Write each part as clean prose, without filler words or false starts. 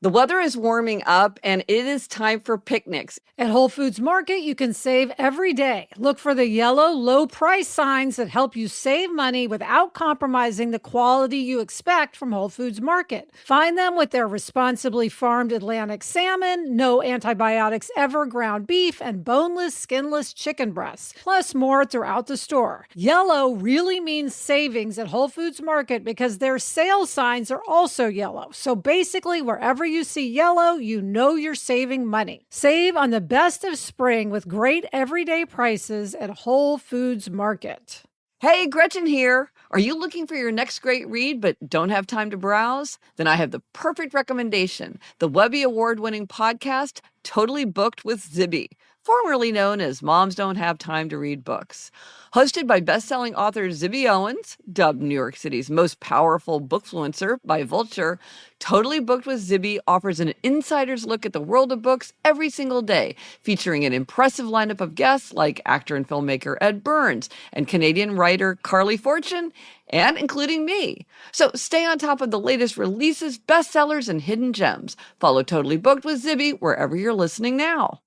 The weather is warming up and it is time for picnics. At Whole Foods Market, you can save every day. Look for the yellow low price signs that help you save money without compromising the quality you expect from Whole Foods Market. Find them with their responsibly farmed Atlantic salmon, no antibiotics ever ground beef, and boneless, skinless chicken breasts, plus more throughout the store. Yellow really means savings at Whole Foods Market because their sales signs are also yellow. So basically, wherever you see yellow, you know you're saving money. Save on the best of spring with great everyday prices at Whole Foods Market. Hey, Gretchen here. Are you looking for your next great read but don't have time to browse? Then I have the perfect recommendation, the Webby Award-winning podcast, Totally Booked with Zibby, formerly known as Moms Don't Have Time to Read Books. Hosted by best-selling author Zibby Owens, dubbed New York City's most powerful bookfluencer by Vulture, Totally Booked with Zibby offers an insider's look at the world of books every single day, featuring an impressive lineup of guests like actor and filmmaker Ed Burns and Canadian writer Carly Fortune, and including me. So stay on top of the latest releases, bestsellers, and hidden gems. Follow Totally Booked with Zibby wherever you're listening now.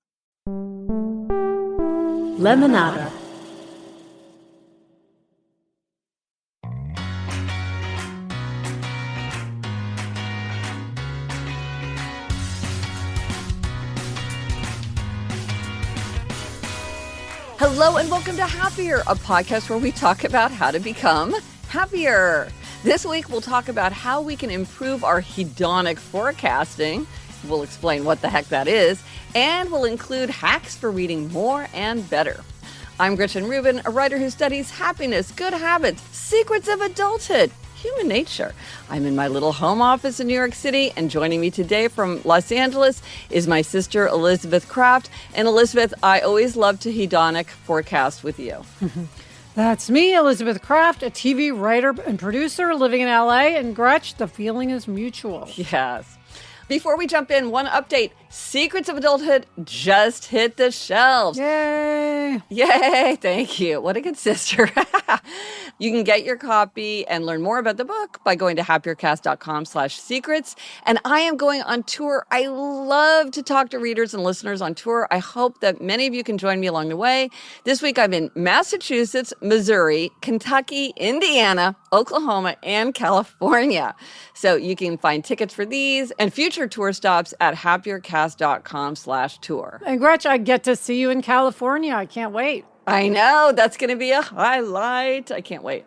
Lemonada. Hello and welcome to Happier, a podcast where we talk about how to become happier. This week we'll talk about how we can improve our hedonic forecasting. We'll explain what the heck that is, and we'll include hacks for reading more and better. I'm Gretchen Rubin, a writer who studies happiness, good habits, secrets of adulthood, human nature. I'm in my little home office in New York City, and joining me today from Los Angeles is my sister Elizabeth Kraft. And Elizabeth, I always love to hedonic forecast with you. That's me, Elizabeth Kraft, a TV writer and producer living in LA. And Gretch, the feeling is mutual. Yes. Before we jump in, one update. Secrets of Adulthood just hit the shelves. Yay! Yay! Thank you. What a good sister. You can get your copy and learn more about the book by going to happiercast.com/secrets. And I am going on tour. I love to talk to readers and listeners on tour. I hope that many of you can join me along the way. This week I'm in Massachusetts, Missouri, Kentucky, Indiana, Oklahoma, and California. So you can find tickets for these and future tour stops at happiercast.com/tour. And Gretch, I get to see you in California. I can't wait. I know, that's going to be a highlight. I can't wait.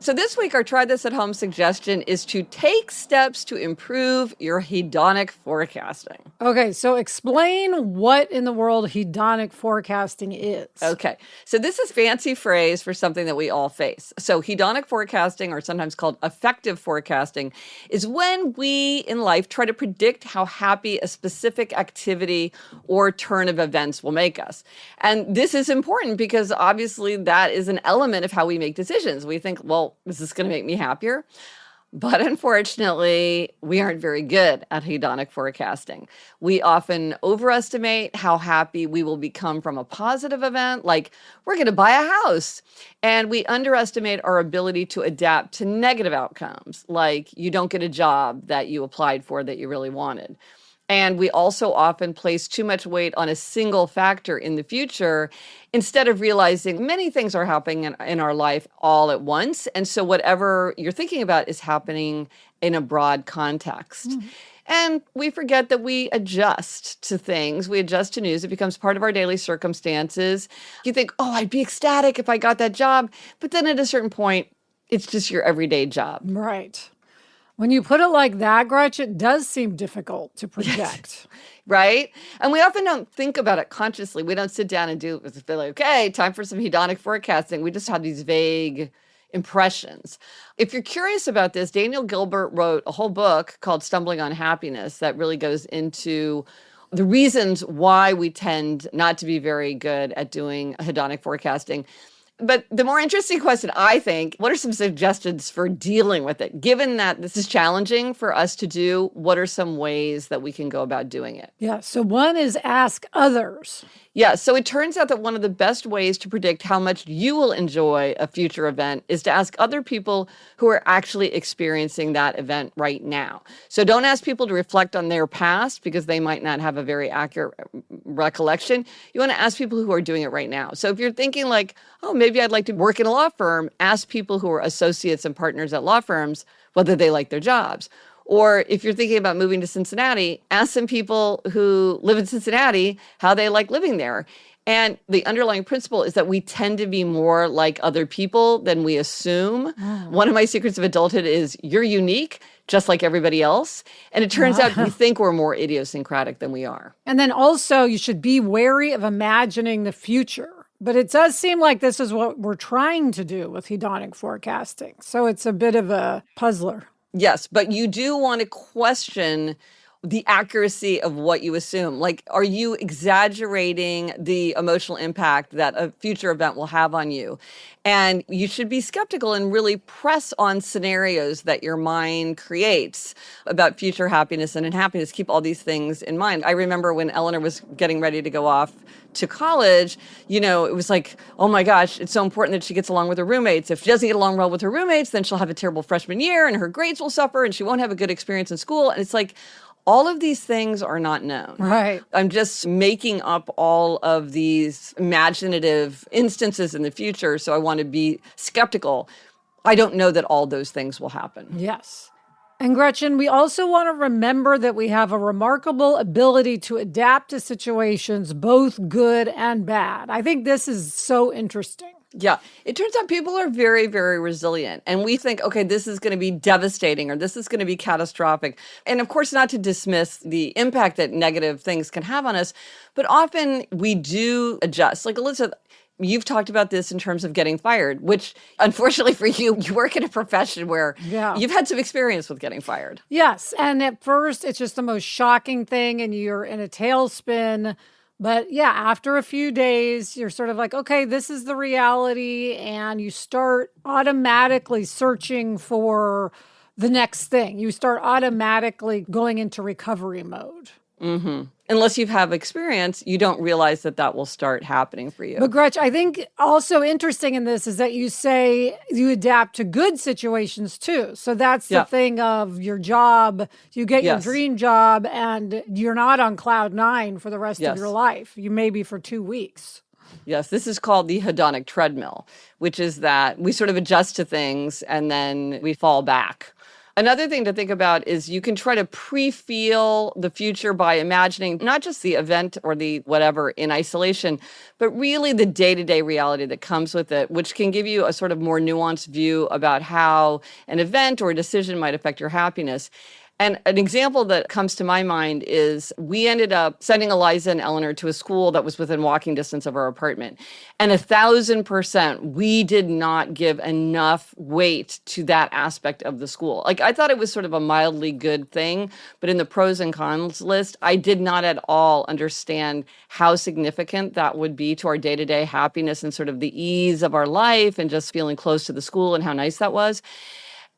So this week, our Try This at Home suggestion is to take steps to improve your hedonic forecasting. Okay, so explain what in the world hedonic forecasting is. Okay, so this is fancy phrase for something that we all face. So hedonic forecasting, or sometimes called affective forecasting, is when we in life try to predict how happy a specific activity or turn of events will make us. And this is important because obviously that is an element of how we make decisions. We think, well, is this going to make me happier? But unfortunately, we aren't very good at hedonic forecasting. We often overestimate how happy we will become from a positive event, like we're going to buy a house. And we underestimate our ability to adapt to negative outcomes, like you don't get a job that you applied for that you really wanted. And we also often place too much weight on a single factor in the future instead of realizing many things are happening in our life all at once. And so whatever you're thinking about is happening in a broad context. Mm-hmm. And we forget that we adjust to things. We adjust to news. It becomes part of our daily circumstances. You think, oh, I'd be ecstatic if I got that job. But then at a certain point, it's just your everyday job. Right. When you put it like that, Gretch, it does seem difficult to project. Yes. Right? And we often don't think about it consciously. We don't sit down and do it. Feel like, okay, time for some hedonic forecasting. We just have these vague impressions. If you're curious about this, Daniel Gilbert wrote a whole book called Stumbling on Happiness that really goes into the reasons why we tend not to be very good at doing hedonic forecasting. But the more interesting question, I think, what are some suggestions for dealing with it? Given that this is challenging for us to do, what are some ways that we can go about doing it? Yeah. So one is ask others. Yeah, so it turns out that one of the best ways to predict how much you will enjoy a future event is to ask other people who are actually experiencing that event right now. So don't ask people to reflect on their past because they might not have a very accurate recollection. You want to ask people who are doing it right now. So if you're thinking like, oh, maybe I'd like to work in a law firm, ask people who are associates and partners at law firms whether they like their jobs. Or if you're thinking about moving to Cincinnati, ask some people who live in Cincinnati how they like living there. And the underlying principle is that we tend to be more like other people than we assume. One of my secrets of adulthood is you're unique, just like everybody else. And it turns out we think we're more idiosyncratic than we are. And then also you should be wary of imagining the future. But it does seem like this is what we're trying to do with hedonic forecasting. So it's a bit of a puzzler. Yes, but you do want to question the accuracy of what you assume. Like, are you exaggerating the emotional impact that a future event will have on you? And you should be skeptical and really press on scenarios that your mind creates about future happiness and unhappiness. Keep all these things in mind. I remember when Eleanor was getting ready to go off to college, you know, it was like, oh my gosh, it's so important that she gets along with her roommates. If she doesn't get along well with her roommates, then she'll have a terrible freshman year and her grades will suffer and she won't have a good experience in school. And it's like, all of these things are not known. Right. I'm just making up all of these imaginative instances in the future, so I want to be skeptical. I don't know that all those things will happen. Yes. And Gretchen, we also want to remember that we have a remarkable ability to adapt to situations, both good and bad. I think this is so interesting. Yeah. It turns out people are very, very resilient. And we think, okay, this is going to be devastating or this is going to be catastrophic. And of course, not to dismiss the impact that negative things can have on us, but often we do adjust. Like Elizabeth, you've talked about this in terms of getting fired, which unfortunately for you, you work in a profession where you've had some experience with getting fired. Yes. And at first, it's just the most shocking thing and you're in a tailspin. But yeah, after a few days, you're sort of like, okay, this is the reality. And you start automatically searching for the next thing. You start automatically going into recovery mode. Mm-hmm. Unless you have experience, you don't realize that that will start happening for you. But Gretch, I think also interesting in this is that you say you adapt to good situations too. So that's the thing of your job. You get your dream job and you're not on cloud nine for the rest of your life. You may be for 2 weeks. Yes, this is called the hedonic treadmill, which is that we sort of adjust to things and then we fall back. Another thing to think about is you can try to pre-feel the future by imagining not just the event or the whatever in isolation, but really the day-to-day reality that comes with it, which can give you a sort of more nuanced view about how an event or a decision might affect your happiness. And an example that comes to my mind is we ended up sending Eliza and Eleanor to a school that was within walking distance of our apartment. And 1,000%, we did not give enough weight to that aspect of the school. Like, I thought it was sort of a mildly good thing, but in the pros and cons list, I did not at all understand how significant that would be to our day-to-day happiness and sort of the ease of our life and just feeling close to the school and how nice that was.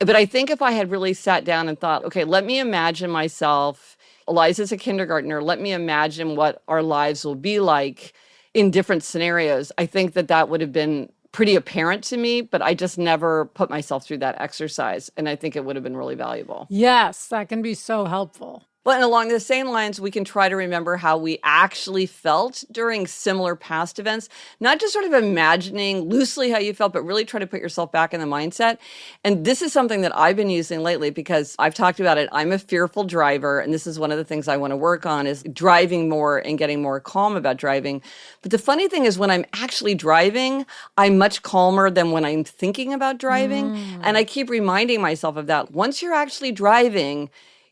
But I think if I had really sat down and thought, okay, let me imagine myself, Eliza's a kindergartner, let me imagine what our lives will be like in different scenarios, I think that that would have been pretty apparent to me, but I just never put myself through that exercise. And I think it would have been really valuable. Yes, that can be so helpful. But along the same lines, we can try to remember how we actually felt during similar past events, not just sort of imagining loosely how you felt, but really try to put yourself back in the mindset. And this is something that I've been using lately because I've talked about it. I'm a fearful driver, and this is one of the things I want to work on is driving more and getting more calm about driving. But the funny thing is when I'm actually driving, I'm much calmer than when I'm thinking about driving. And I keep reminding myself of that. Once you're actually driving,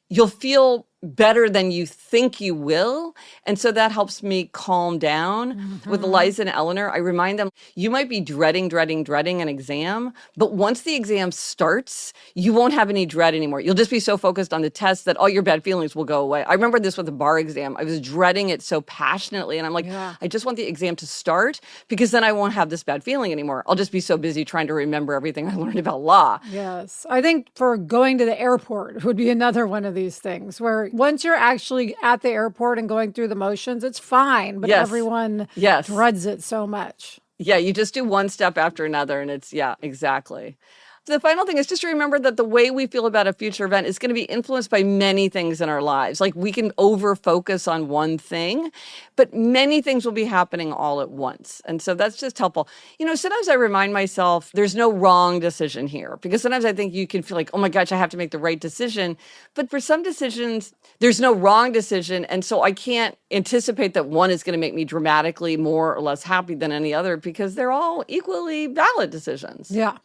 you'll feel better than you think you will. And so that helps me calm down. With Eliza and Eleanor, I remind them, you might be dreading an exam, but once the exam starts, you won't have any dread anymore. You'll just be so focused on the test that all your bad feelings will go away. I remember this with the bar exam. I was dreading it so passionately. And I'm like, I just want the exam to start because then I won't have this bad feeling anymore. I'll just be so busy trying to remember everything I learned about law. Yes. I think for going to the airport would be another one of these things where once you're actually at the airport and going through the motions, it's fine, but everyone dreads it so much. Yeah, you just do one step after another, and it's, exactly. The final thing is just to remember that the way we feel about a future event is going to be influenced by many things in our lives. Like we can over-focus on one thing, but many things will be happening all at once. And so that's just helpful. Sometimes I remind myself there's no wrong decision here because sometimes I think you can feel like, oh my gosh, I have to make the right decision. But for some decisions, there's no wrong decision. And so I can't anticipate that one is going to make me dramatically more or less happy than any other because they're all equally valid decisions. Yeah.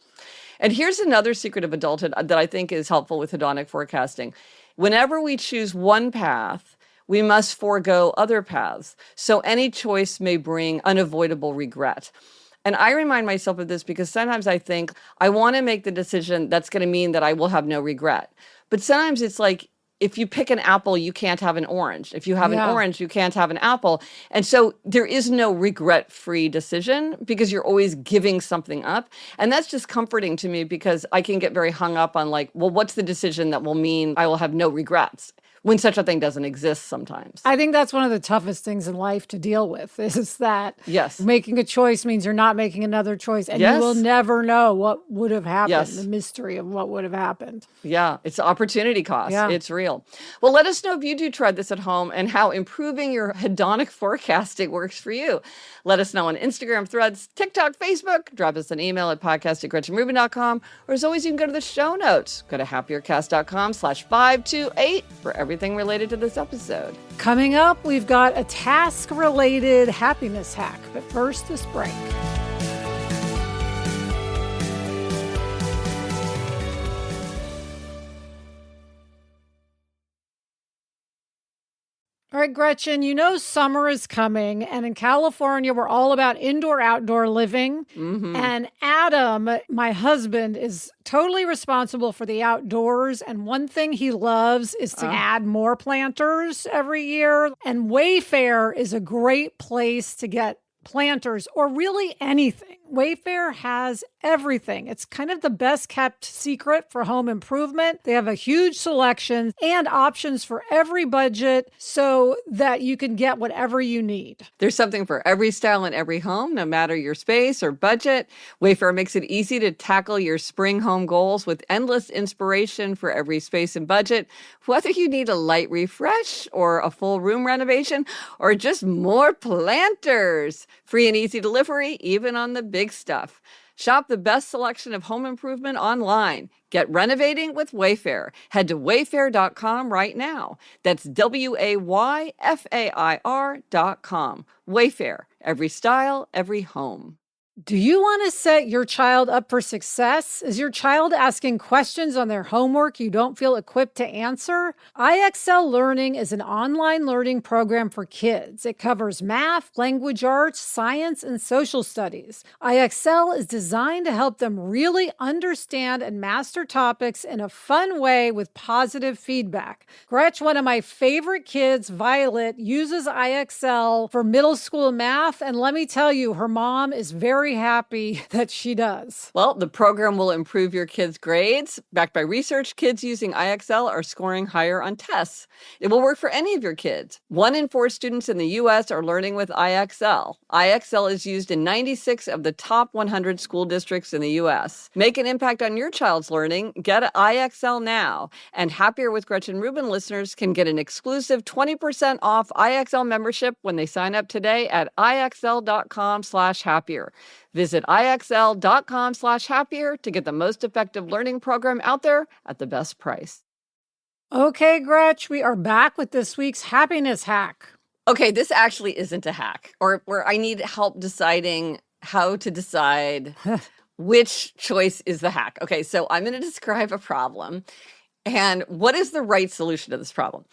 And here's another secret of adulthood that I think is helpful with hedonic forecasting. Whenever we choose one path, we must forego other paths. So any choice may bring unavoidable regret. And I remind myself of this because sometimes I think I want to make the decision that's going to mean that I will have no regret. But sometimes it's like, if you pick an apple, you can't have an orange. If you have an orange, you can't have an apple. And so there is no regret-free decision because you're always giving something up. And that's just comforting to me because I can get very hung up on like, well, what's the decision that will mean I will have no regrets? When such a thing doesn't exist sometimes. I think that's one of the toughest things in life to deal with is that yes. making a choice means you're not making another choice and you will never know what would have happened, the mystery of what would have happened. Yeah, it's opportunity cost. Yeah. It's real. Well, let us know if you do try this at home and how improving your hedonic forecasting works for you. Let us know on Instagram, Threads, TikTok, Facebook. Drop us an email at podcast@gretchenrubin.com. Or as always, you can go to the show notes. Go to happiercast.com/528 for everything related to this episode. Coming up, we've got a task-related happiness hack. But first, this break. All right, Gretchen, summer is coming, and in California, we're all about indoor-outdoor living. Mm-hmm. And Adam, my husband, is totally responsible for the outdoors. And one thing he loves is to add more planters every year. And Wayfair is a great place to get planters or really anything. Wayfair has everything. It's kind of the best kept secret for home improvement. They have a huge selection and options for every budget so that you can get whatever you need. There's something for every style in every home, no matter your space or budget. Wayfair makes it easy to tackle your spring home goals with endless inspiration for every space and budget. Whether you need a light refresh or a full room renovation or just more planters. Free and easy delivery, even on the big stuff. Shop the best selection of home improvement online. Get renovating with Wayfair. Head to wayfair.com right now. That's WAYFAIR.com. Wayfair. Every style, every home. Do you want to set your child up for success? Is your child asking questions on their homework you don't feel equipped to answer? IXL Learning is an online learning program for kids. It covers math, language arts, science, and social studies. IXL is designed to help them really understand and master topics in a fun way with positive feedback. Gretch, one of my favorite kids, Violet, uses IXL for middle school math, and let me tell you, her mom is very happy that she does. Well, the program will improve your kids' grades. Backed by research, kids using IXL are scoring higher on tests. It will work for any of your kids. 1 in 4 students in the U.S. are learning with IXL. IXL is used in 96 of the top 100 school districts in the U.S. Make an impact on your child's learning. Get IXL now. And Happier with Gretchen Rubin listeners can get an exclusive 20% off IXL membership when they sign up today at IXL.com/happier. Visit IXL.com/happier to get the most effective learning program out there at the best price. Okay, Gretch, we are back with this week's happiness hack. Okay, this actually isn't a hack, or where I need help deciding how to decide which choice is the hack. Okay, so I'm going to describe a problem and what is the right solution to this problem.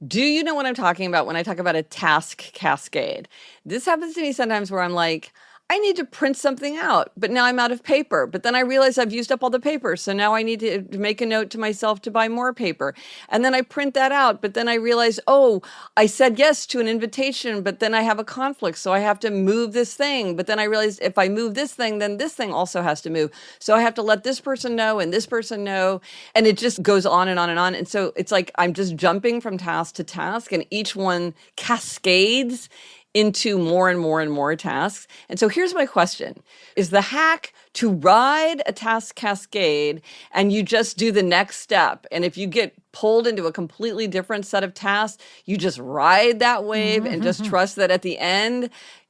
Do you know what I'm talking about when I talk about a task cascade? This happens to me sometimes where I'm like, I need to print something out, but now I'm out of paper. But then I realize I've used up all the paper. So now I need to make a note to myself to buy more paper. And then I print that out. But then I realize, oh, I said yes to an invitation, but then I have a conflict. So I have to move this thing. But then I realize if I move this thing, then this thing also has to move. So I have to let this person know and this person know. And it just goes on and on and on. And so it's like I'm just jumping from task to task, and each one cascades into more and more and more tasks. And so here's my question. Is the hack to ride a task cascade and you just do the next step? And if you get pulled into a completely different set of tasks, you just ride that wave and just trust that at the end,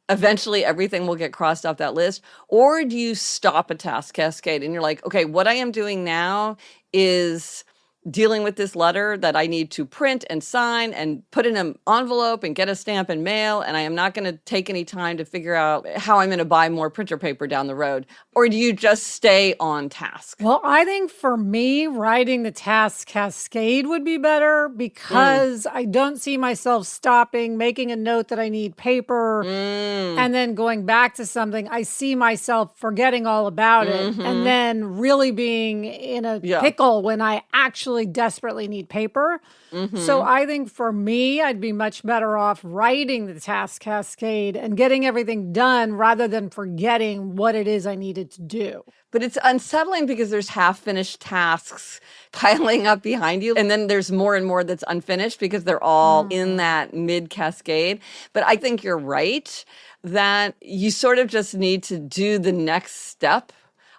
eventually everything will get crossed off that list? Or do you stop a task cascade and you're like, okay, what I am doing now is dealing with this letter that I need to print and sign and put in an envelope and get a stamp and mail, and I am not going to take any time to figure out how I'm going to buy more printer paper down the road? Or do you just stay on task? Well, I think for me, writing the task cascade would be better because I don't see myself stopping, making a note that I need paper, and then going back to something. I see myself forgetting all about it and then really being in a pickle when I actually desperately need paper. So I think for me, I'd be much better off writing the task cascade and getting everything done rather than forgetting what it is I needed to do. But it's unsettling because there's half-finished tasks piling up behind you. And then there's more and more that's unfinished because they're all in that mid-cascade. But I think you're right that you sort of just need to do the next step.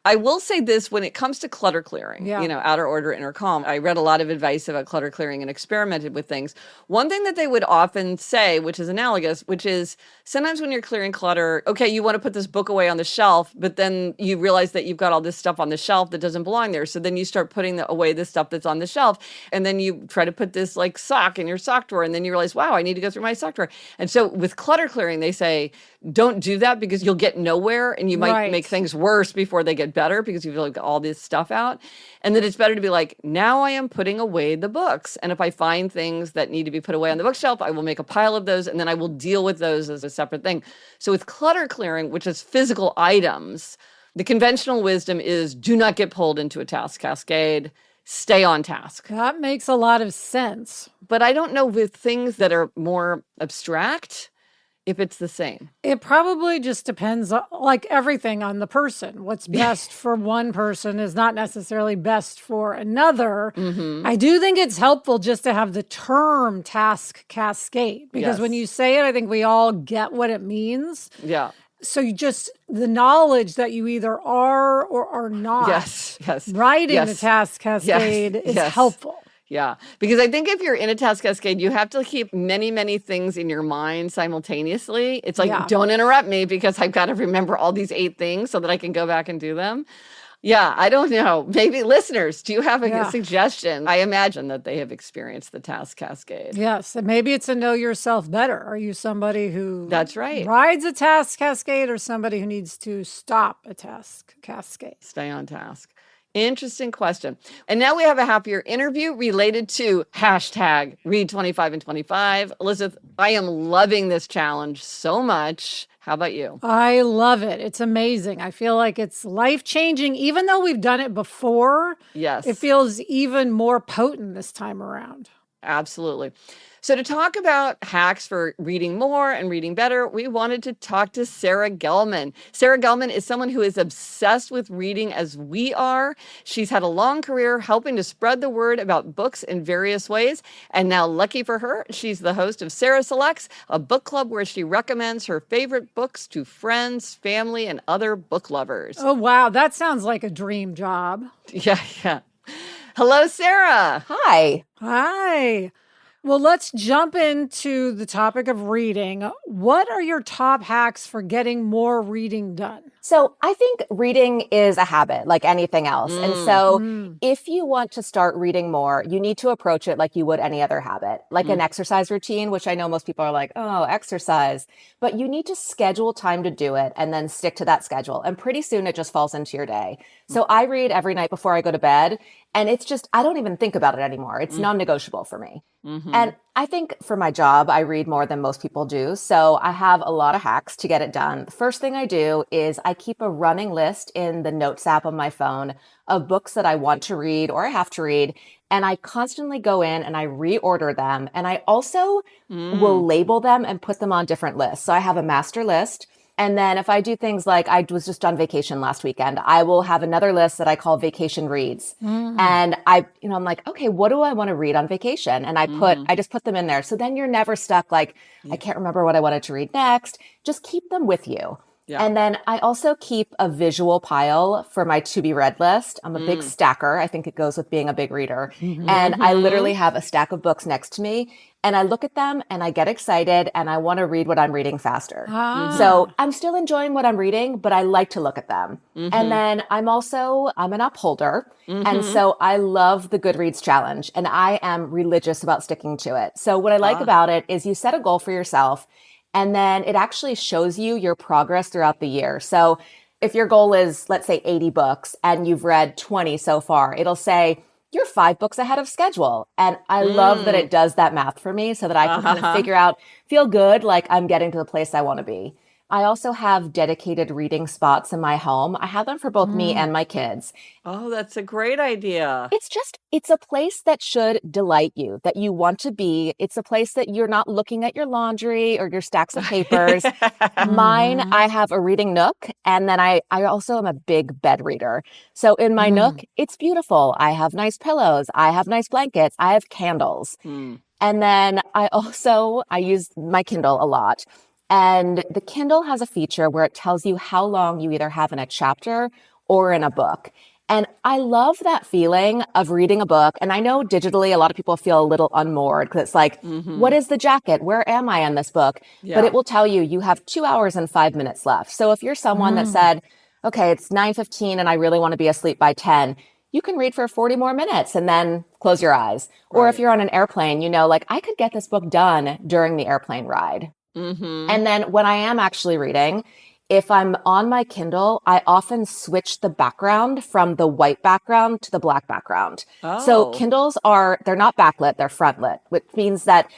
I will say this when it comes to clutter clearing, outer order, inner calm. I read a lot of advice about clutter clearing and experimented with things. One thing that they would often say, which is analogous, which is sometimes when you're clearing clutter, okay, you want to put this book away on the shelf, but then you realize that you've got all this stuff on the shelf that doesn't belong there. So then you start putting away the stuff that's on the shelf. And then you try to put this like sock in your sock drawer. And then you realize, wow, I need to go through my sock drawer. And so with clutter clearing, they say, don't do that because you'll get nowhere and you might make things worse before they get better because you've like got all this stuff out. And then it's better to be like, now I am putting away the books. And if I find things that need to be put away on the bookshelf, I will make a pile of those and then I will deal with those as a separate thing. So with clutter clearing, which is physical items, the conventional wisdom is do not get pulled into a task cascade. Stay on task. That makes a lot of sense. But I don't know with things that are more abstract if it's the same. It probably just depends, like everything, on the person. What's best for one person is not necessarily best for another. I do think it's helpful just to have the term task cascade, because when you say it, I think we all get what it means. Yeah. So you just, the knowledge that you either are or are not writing the task cascade is helpful. Yeah, because I think if you're in a task cascade, you have to keep many, many things in your mind simultaneously. It's like, don't interrupt me because I've got to remember all these 8 things so that I can go back and do them. Yeah, I don't know. Maybe listeners, do you have a suggestion? I imagine that they have experienced the task cascade. Yes, and maybe it's a know yourself better. Are you somebody who rides a task cascade or somebody who needs to stop a task cascade? Stay on task. Interesting question. And now we have a happier interview related to hashtag read 25 and 25. Elizabeth, I am loving this challenge so much. How about you? I love it. It's amazing. I feel like it's life-changing. Even though we've done it before, it feels even more potent this time around. Absolutely. So to talk about hacks for reading more and reading better, we wanted to talk to Sarah Gelman. Sarah Gelman is someone who is obsessed with reading as we are. She's had a long career helping to spread the word about books in various ways. And now, lucky for her, she's the host of Sarah Selects, a book club where she recommends her favorite books to friends, family, and other book lovers. Oh, wow. That sounds like a dream job. Yeah. Hello, Sarah. Hi. Hi. Well, let's jump into the topic of reading. What are your top hacks for getting more reading done? So I think reading is a habit like anything else. And so if you want to start reading more, you need to approach it like you would any other habit, like an exercise routine, which I know most people are like, oh, exercise. But you need to schedule time to do it and then stick to that schedule. And pretty soon it just falls into your day. So I read every night before I go to bed. And it's just, I don't even think about it anymore. It's non-negotiable for me. And I think for my job, I read more than most people do. So I have a lot of hacks to get it done. The first thing I do is I keep a running list in the Notes app on my phone of books that I want to read or I have to read. And I constantly go in and I reorder them. And I also will label them and put them on different lists. So I have a master list. And then if I do things like I was just on vacation last weekend, I will have another list that I call vacation reads. And I'm like, okay, what do I want to read on vacation? And I just put them in there. So then you're never stuck like, I can't remember what I wanted to read next. Just keep them with you. Yeah. And then I also keep a visual pile for my to be read list. I'm a big stacker. I think it goes with being a big reader. And I literally have a stack of books next to me and I look at them and I get excited and I want to read what I'm reading faster. So I'm still enjoying what I'm reading, but I like to look at them. And then I'm an upholder. And so I love the Goodreads challenge and I am religious about sticking to it. So what I like about it is you set a goal for yourself. And then it actually shows you your progress throughout the year. So if your goal is, let's say 80 books and you've read 20 so far, it'll say you're 5 books ahead of schedule. And I love that it does that math for me so that I can kind of figure out, feel good, like I'm getting to the place I want to be. I also have dedicated reading spots in my home. I have them for both me and my kids. Oh, that's a great idea. It's a place that should delight you, that you want to be. It's a place that you're not looking at your laundry or your stacks of papers. Mine, I have a reading nook. And then I also am a big bed reader. So in my nook, it's beautiful. I have nice pillows. I have nice blankets. I have candles. And then I use my Kindle a lot. And the Kindle has a feature where it tells you how long you either have in a chapter or in a book. And I love that feeling of reading a book. And I know digitally, a lot of people feel a little unmoored because it's like, what is the jacket? Where am I in this book? Yeah. But it will tell you have 2 hours and 5 minutes left. So if you're someone that said, okay, it's 9:15 and I really want to be asleep by 10, you can read for 40 more minutes and then close your eyes. Or if you're on an airplane, like I could get this book done during the airplane ride. And then when I am actually reading, if I'm on my Kindle, I often switch the background from the white background to the black background. So Kindles they're not backlit, they're frontlit, which means that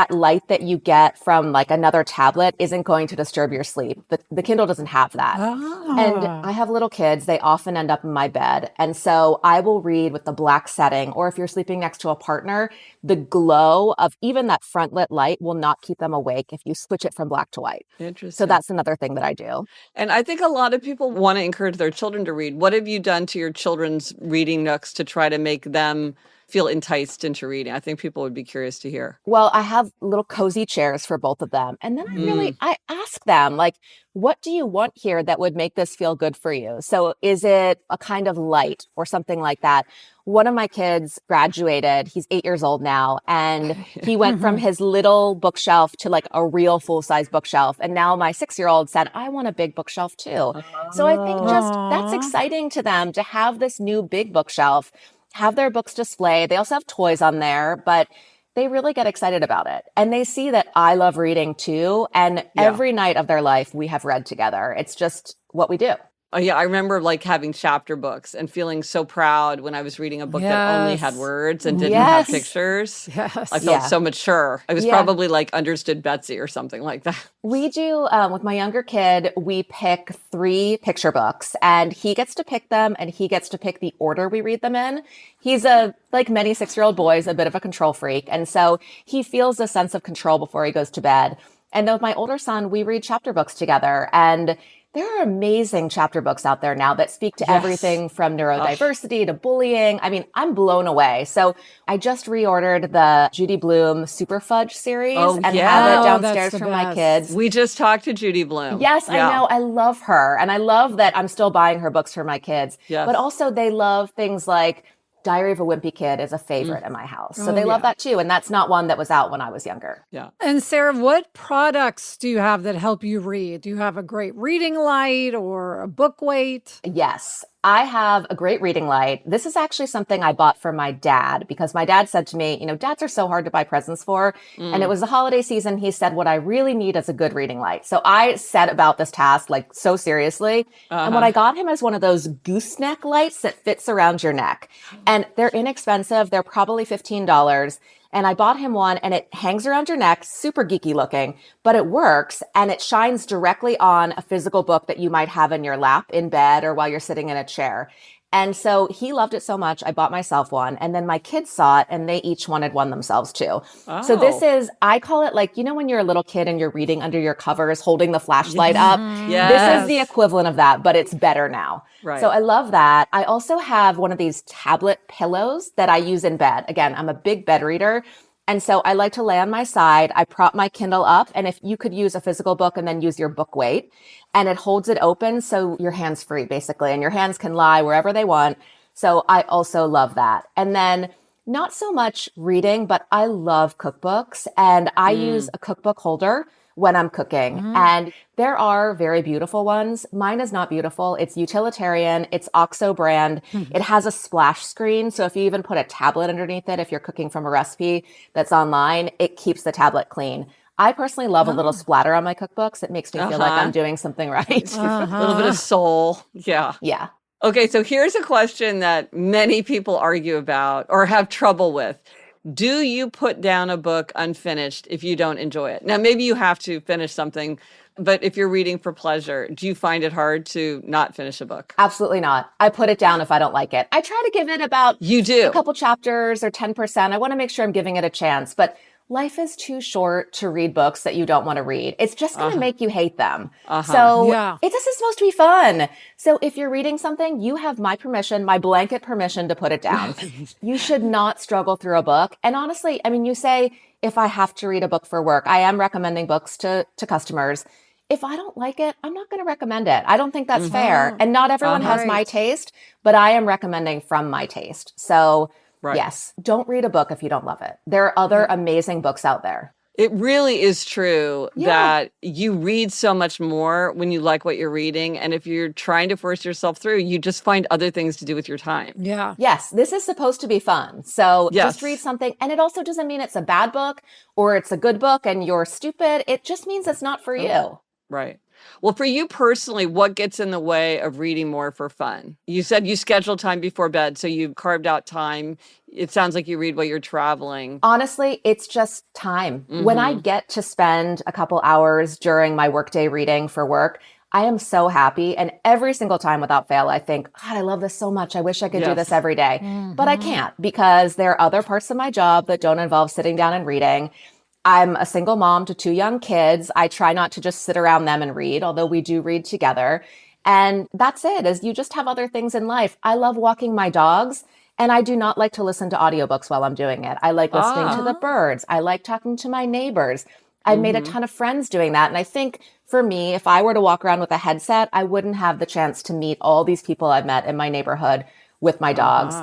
light that you get from like another tablet isn't going to disturb your sleep. The Kindle doesn't have that. And I have little kids, they often end up in my bed. And so I will read with the black setting, or if you're sleeping next to a partner, the glow of even that frontlit light will not keep them awake if you switch it from black to white. Interesting. So that's another thing that I do. And I think a lot of people want to encourage their children to read. What have you done to your children's reading nooks to try to make them feel enticed into reading? I think people would be curious to hear. Well, I have little cozy chairs for both of them. And then I ask them, like, what do you want here that would make this feel good for you? So is it a kind of light or something like that? One of my kids graduated. He's 8 years old now. And he went from his little bookshelf to like a real full-size bookshelf. And now my 6-year-old said, I want a big bookshelf too. So I think that's exciting to them to have this new big bookshelf, have their books displayed. They also have toys on there, but they really get excited about it. And they see that I love reading too. And every night of their life, we have read together. It's just what we do. Oh, yeah. I remember like having chapter books and feeling so proud when I was reading a book that only had words and didn't have pictures. I felt so mature. I was probably like understood Betsy or something like that. We do, with my younger kid, we pick 3 picture books and he gets to pick them and he gets to pick the order we read them in. He's like many 6-year-old boys, a bit of a control freak. And so he feels a sense of control before he goes to bed. And then with my older son, we read chapter books together. And there are amazing chapter books out there now that speak to everything from neurodiversity to bullying. I mean, I'm blown away. So I just reordered the Judy Blume Super Fudge series and have it downstairs for my kids. We just talked to Judy Blume. Yes, I know. I love her. And I love that I'm still buying her books for my kids. But also they love things like Diary of a Wimpy Kid is a favorite in my house. So they love that too. And that's not one that was out when I was younger. Yeah. And Sarah, what products do you have that help you read? Do you have a great reading light or a book weight? Yes. I have a great reading light. This is actually something I bought for my dad because my dad said to me, dads are so hard to buy presents for. And it was the holiday season. He said, what I really need is a good reading light. So I set about this task like so seriously. And what I got him is one of those gooseneck lights that fits around your neck. And they're inexpensive. They're probably $15. And I bought him one, and it hangs around your neck, super geeky looking, but it works, and it shines directly on a physical book that you might have in your lap in bed or while you're sitting in a chair. And so he loved it so much, I bought myself one. And then my kids saw it and they each wanted one themselves too. So this is, I call it like, you know, when you're a little kid and you're reading under your covers, holding the flashlight up. This is the equivalent of that, but it's better now. Right. So I love that. I also have one of these tablet pillows that I use in bed. Again, I'm a big bed reader. And so I like to lay on my side. I prop my Kindle up. And if you could use a physical book and then use your book weight, and it holds it open so your hands free basically, and your hands can lie wherever they want. So I also love that. And then not so much reading, but I love cookbooks, and I use a cookbook holder when I'm cooking. And there are very beautiful ones. Mine is not beautiful. It's utilitarian. It's OXO brand. It has a splash screen. So if you even put a tablet underneath it, if you're cooking from a recipe that's online, it keeps the tablet clean. I personally love a little splatter on my cookbooks. It makes me feel like I'm doing something right. A little bit of soul. Yeah. Yeah. Okay, so here's a question that many people argue about or have trouble with. Do you put down a book unfinished if you don't enjoy it? Now, maybe you have to finish something, but if you're reading for pleasure, do you find it hard to not finish a book? Absolutely not. I put it down if I don't like it. I try to give it about a couple chapters or 10%. I want to make sure I'm giving it a chance, but life is too short to read books that you don't want to read. It's just going to make you hate them. So it's just supposed to be fun. So if you're reading something, you have my permission, my blanket permission to put it down. You should not struggle through a book. And honestly, I mean, you say, if I have to read a book for work, I am recommending books to customers. If I don't like it, I'm not going to recommend it. I don't think that's fair. And not everyone has my taste, but I am recommending from my taste. So yes, don't read a book if you don't love it. There are other amazing books out there. It really is true that you read so much more when you like what you're reading. And if you're trying to force yourself through, you just find other things to do with your time. Yeah. Yes, this is supposed to be fun. So just read something. And it also doesn't mean it's a bad book or it's a good book and you're stupid. It just means it's not for you. Right. Well, for you personally, what gets in the way of reading more for fun? You said you schedule time before bed, so you've carved out time. It sounds like you read while you're traveling. Honestly, it's just time. When I get to spend a couple hours during my workday reading for work, I am so happy. And every single time without fail, I think, God, I love this so much. I wish I could do this every day. But I can't because there are other parts of my job that don't involve sitting down and reading. I'm a single mom to 2 young kids. I try not to just sit around them and read, although we do read together. And that's it, is you just have other things in life. I love walking my dogs, and I do not like to listen to audiobooks while I'm doing it. I like listening to the birds. I like talking to my neighbors. I've made a ton of friends doing that. And I think for me, if I were to walk around with a headset, I wouldn't have the chance to meet all these people I've met in my neighborhood with my dogs.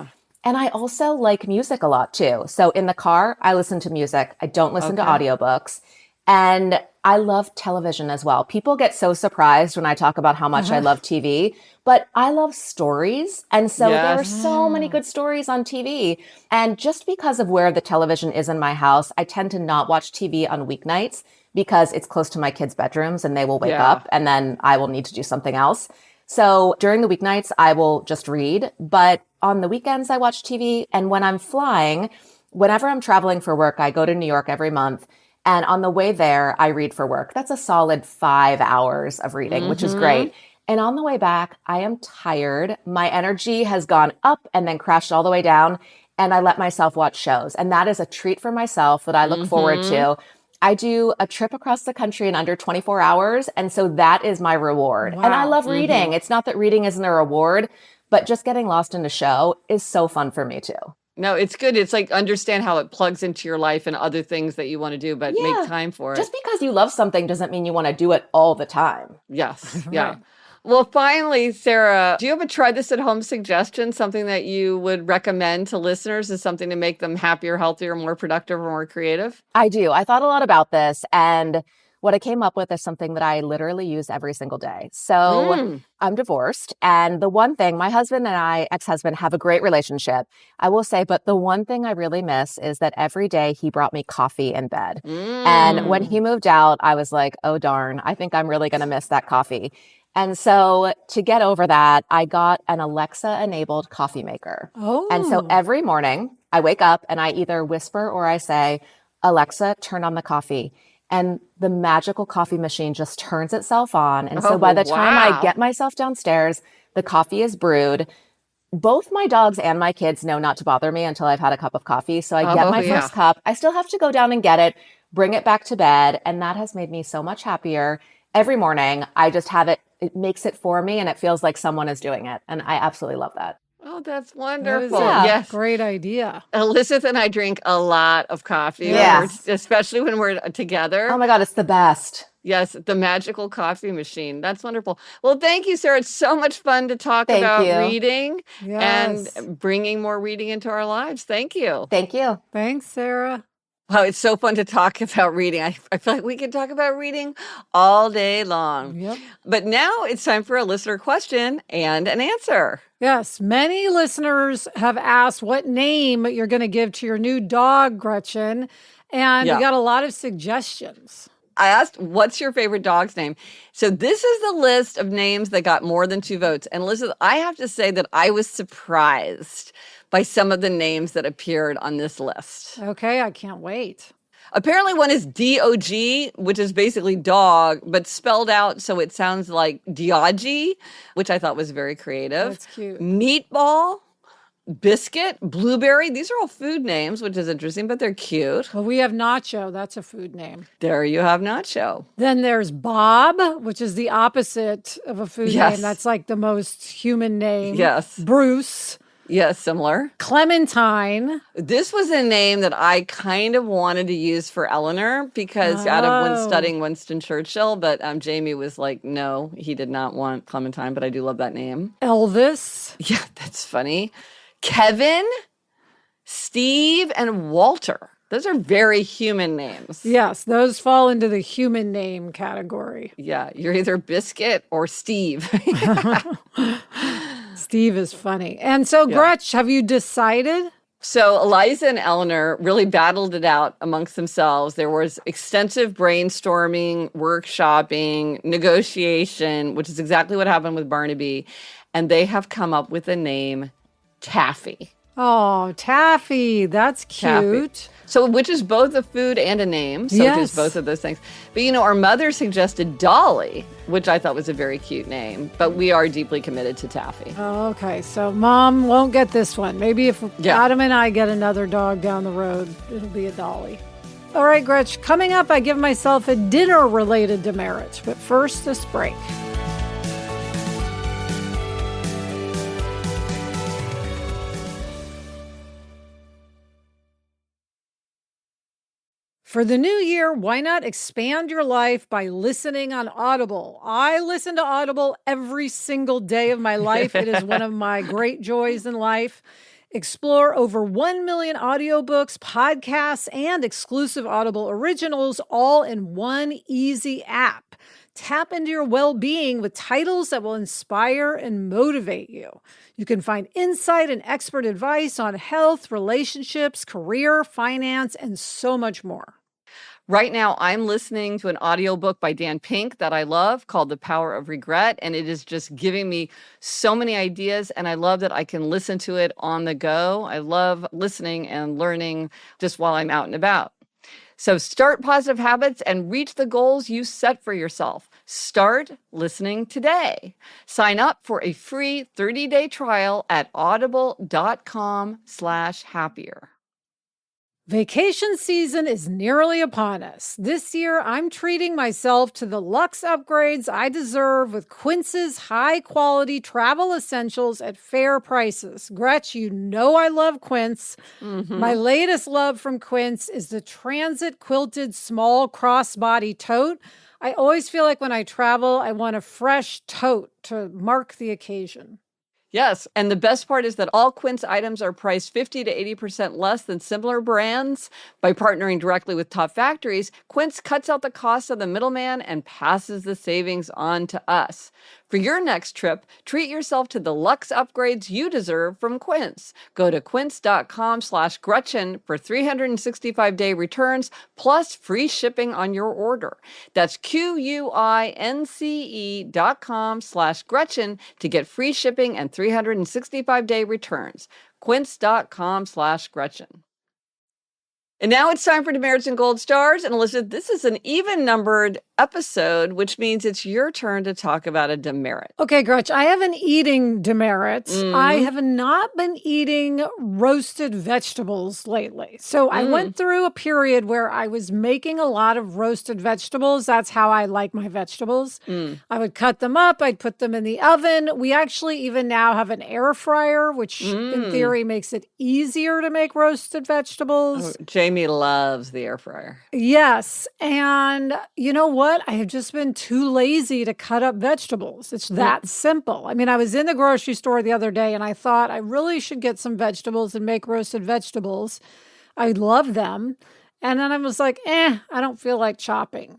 And I also like music a lot too. So in the car, I listen to music. I don't listen to audiobooks. And I love television as well. People get so surprised when I talk about how much I love TV, but I love stories. And so there are so many good stories on TV. And just because of where the television is in my house, I tend to not watch TV on weeknights because it's close to my kids' bedrooms and they will wake up and then I will need to do something else. So during the weeknights, I will just read, but on the weekends, I watch TV. And when I'm flying, whenever I'm traveling for work, I go to New York every month. And on the way there, I read for work. That's a solid 5 hours of reading, which is great. And on the way back, I am tired. My energy has gone up and then crashed all the way down. And I let myself watch shows. And that is a treat for myself that I look forward to. I do a trip across the country in under 24 hours. And so that is my reward. And I love reading. It's not that reading isn't a reward, but just getting lost in a show is so fun for me too. No, it's good. It's like understand how it plugs into your life and other things that you want to do, but make time for it. Just because you love something doesn't mean you want to do it all the time. Yes. Yeah. Well, finally, Sarah, do you have a try this at home suggestion, something that you would recommend to listeners as something to make them happier, healthier, more productive, or more creative? I do. I thought a lot about this, and what I came up with is something that I literally use every single day. So I'm divorced, and the one thing, my husband and I, ex-husband, have a great relationship, I will say, but the one thing I really miss is that every day he brought me coffee in bed. And when he moved out, I was like, oh darn, I think I'm really going to miss that coffee. And so to get over that, I got an Alexa-enabled coffee maker. And so every morning I wake up and I either whisper or I say, Alexa, turn on the coffee. And the magical coffee machine just turns itself on. And so Oh, by the time I wow. get myself downstairs, the coffee is brewed. Both my dogs and my kids know not to bother me until I've had a cup of coffee. So I get Oh, my yeah. first cup. I still have to go down and get it, bring it back to bed. And that has made me so much happier. Every morning, I just have it. It makes it for me and it feels like someone is doing it. And I absolutely love that. Oh, that's That is wonderful. a Yeah. Yes. great idea. Elizabeth and I drink a lot of coffee, Yes. especially when we're together. Oh my God, it's the best. Yes, the magical coffee machine. That's wonderful. Well, thank you, Sarah. It's so much fun to talk Thank about you. reading Yes. and bringing more reading into our lives. Thank you. Thank you. Thanks, Sarah. Wow, it's so fun to talk about reading. I feel like we could talk about reading all day long. Yep. But now it's time for a listener question and an answer. Yes, many listeners have asked what name you're going to give to your new dog, Gretchen, and Yeah. we got a lot of suggestions. I asked, what's your favorite dog's name? So this is the list of names that got more than 2 votes. And Elizabeth, I have to say that I was surprised by some of the names that appeared on this list. Okay, I can't wait. Apparently one is DOG, which is basically dog, but spelled out so it sounds like Diogi, which I thought was very creative. That's cute. Meatball, Biscuit, Blueberry. These are all food names, which is interesting, but they're cute. Well, we have Nacho. That's a food name. There you have Nacho. Then there's Bob, which is the opposite of a food Yes. name. That's like the most human name. Yes. Bruce. Yes, similar. Clementine. This was a name that I kind of wanted to use for Eleanor because out of when Oh. studying Winston Churchill, but Jamie was like, no, he did not want Clementine, but I do love that name. Elvis. Yeah, that's funny. Kevin, Steve, and Walter. Those are very human names. Yes, those fall into the human name category. Yeah, you're either Biscuit or Steve. Steve is funny. And so, Gretch, have you decided? So Eliza and Eleanor really battled it out amongst themselves. There was extensive brainstorming, workshopping, negotiation, which is exactly what happened with Barnaby. And they have come up with the name Taffy. Oh, Taffy. That's cute. Taffy. So, which is both a food and a name. So it is Yes. both of those things. But, our mother suggested Dolly, which I thought was a very cute name. But we are deeply committed to Taffy. Oh, okay, so Mom won't get this one. Maybe if Yeah. Adam and I get another dog down the road, it'll be a Dolly. All right, Gretch, coming up, I give myself a dinner-related demerit. But first, this break. For the new year, why not expand your life by listening on Audible? I listen to Audible every single day of my life. It is one of my great joys in life. Explore over 1 million audiobooks, podcasts, and exclusive Audible originals all in one easy app. Tap into your well-being with titles that will inspire and motivate you. You can find insight and expert advice on health, relationships, career, finance, and so much more. Right now, I'm listening to an audiobook by Dan Pink that I love called The Power of Regret. And it is just giving me so many ideas. And I love that I can listen to it on the go. I love listening and learning just while I'm out and about. So start positive habits and reach the goals you set for yourself. Start listening today. Sign up for a free 30-day trial at audible.com/happier. Vacation season is nearly upon us. This year, I'm treating myself to the luxe upgrades I deserve with Quince's high-quality travel essentials at fair prices. Gretch, you know I love Quince. My latest love from Quince is the Transit Quilted Small Crossbody Tote. I always feel like when I travel, I want a fresh tote to mark the occasion. Yes, and the best part is that all Quince items are priced 50 to 80% less than similar brands. By partnering directly with top factories, Quince cuts out the cost of the middleman and passes the savings on to us. For your next trip, treat yourself to the luxe upgrades you deserve from Quince. Go to quince.com/Gretchen for 365-day returns plus free shipping on your order. That's QUINCE.com/Gretchen to get free shipping and 365-day returns. quince.com/Gretchen. And now it's time for Demerits and Gold Stars. And Elizabeth, this is an even-numbered episode, which means it's your turn to talk about a demerit. Okay, Gretch, I have an eating demerit. Mm. I have not been eating roasted vegetables lately. So I went through a period where I was making a lot of roasted vegetables. That's how I like my vegetables. I would cut them up. I'd put them in the oven. We actually even now have an air fryer, which in theory makes it easier to make roasted vegetables. Oh, Jamie loves the air fryer. Yes. And you know what? I have just been too lazy to cut up vegetables. It's that simple. I mean, I was in the grocery store the other day and I thought I really should get some vegetables and make roasted vegetables. I love them. And then I was like, I don't feel like chopping.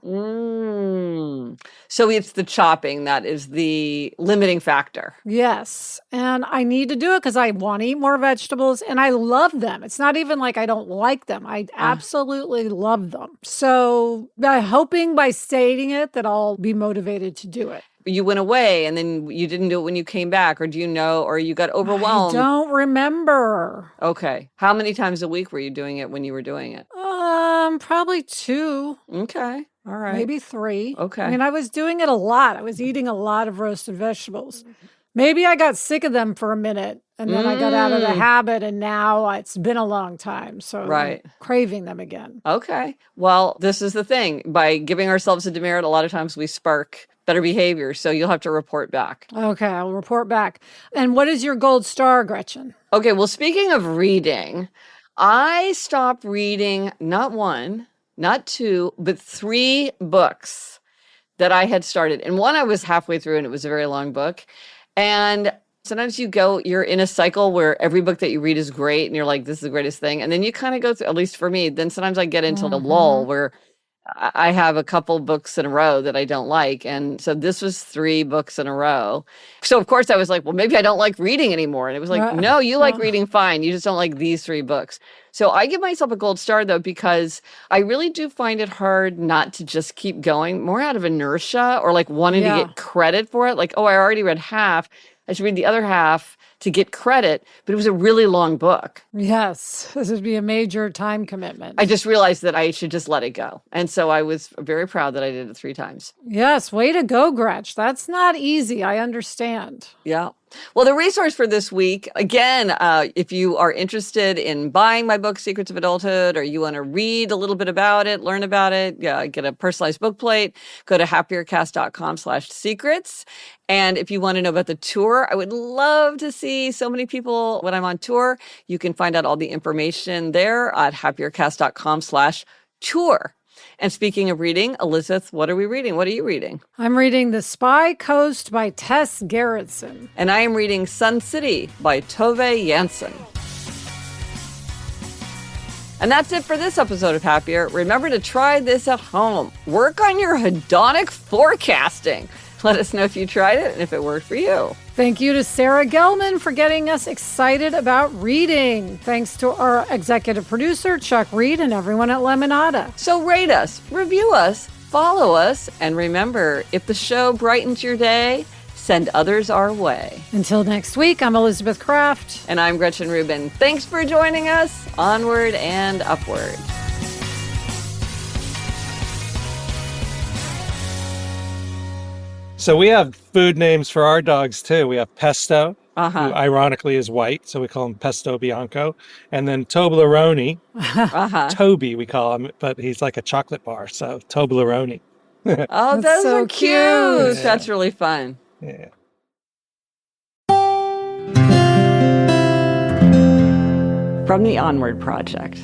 So it's the chopping that is the limiting factor. Yes. And I need to do it because I want to eat more vegetables and I love them. It's not even like I don't like them. I absolutely love them. So I'm hoping by stating it that I'll be motivated to do it. You went away and then you didn't do it when you came back, or do you know, or you got overwhelmed? I don't remember. Okay. How many times a week were you doing it when you were doing it? Probably 2. Okay. All right. Maybe 3. Okay. I mean, I was doing it a lot. I was eating a lot of roasted vegetables. Maybe I got sick of them for a minute and then I got out of the habit and now it's been a long time. So I'm craving them again. Okay. Well, this is the thing. By giving ourselves a demerit, a lot of times we spark better behavior. So you'll have to report back. Okay, I'll report back. And what is your gold star, Gretchen? Okay. Well, speaking of reading, I stopped reading not 1, not 2, but 3 books that I had started. And one I was halfway through and it was a very long book. And sometimes you're in a cycle where every book that you read is great and you're like, this is the greatest thing. And then you kind of go through, at least for me, then sometimes I get into the lull where I have a couple books in a row that I don't like. And so this was 3 books in a row. So of course I was like, well, maybe I don't like reading anymore. And it was like, no, you like reading fine. You just don't like these 3 books. So I give myself a gold star though, because I really do find it hard not to just keep going, more out of inertia or like wanting to get credit for it. Like, oh, I already read half. I should read the other half to get credit, but it was a really long book. Yes, this would be a major time commitment. I just realized that I should just let it go. And so I was very proud that I did it 3 times. Yes, way to go, Gretch. That's not easy. I understand. Yeah. Well, the resource for this week, again, if you are interested in buying my book, Secrets of Adulthood, or you want to read a little bit about it, learn about it, get a personalized book plate, go to happiercast.com/secrets. And if you want to know about the tour, I would love to see so many people when I'm on tour. You can find out all the information there at happiercast.com/tour. And speaking of reading, Elizabeth, what are we reading? What are you reading? I'm reading The Spy Coast by Tess Gerritsen. And I am reading Sun City by Tove Jansson. And that's it for this episode of Happier. Remember to try this at home. Work on your hedonic forecasting. Let us know if you tried it and if it worked for you. Thank you to Sarah Gelman for getting us excited about reading. Thanks to our executive producer, Chuck Reed, and everyone at Lemonada. So rate us, review us, follow us, and remember, if the show brightens your day, send others our way. Until next week, I'm Elizabeth Kraft. And I'm Gretchen Rubin. Thanks for joining us. Onward and upward. So we have food names for our dogs too. We have Pesto, who ironically is white, so we call him Pesto Bianco. And then Toblerone, Toby we call him, but he's like a chocolate bar, so Toblerone. Oh, those so are cute. cute. Yeah. That's really fun. Yeah. From the Onward Project.